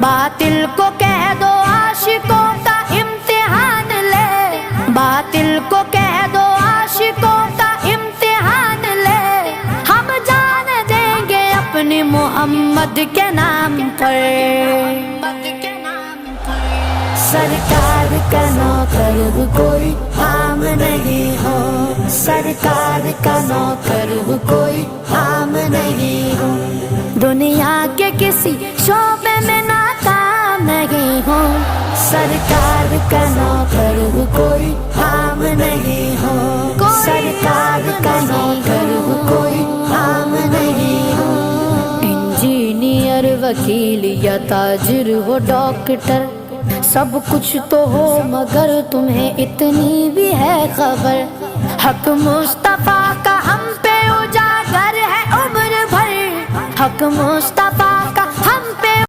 باطل کو کہہ دو عاشقوں کا امتحان لے، باطل کو کہہ دو عاشقوں کا امتحان لے، ہم جان دیں گے اپنے محمد کے نام پر۔ سرکار کا نوکر کوئی عام نہیں ہو، سرکار کا نوکر کوئی عام نہیں ہو، دنیا کے کسی شعبے میں ناکام نہیں ہو، سرکار کا نوکر کوئی عام نہیں ہو، سرکار کا نوکر کوئی عام نہیں ہو۔ انجینئر، وکیل یا تاجر ہو، ڈاکٹر، سب کچھ تو ہو مگر تمہیں اتنی بھی ہے خبر، حق مصطفیٰ کا ہم پہ اجاگر ہے عمر بھر، حق مصطفیٰ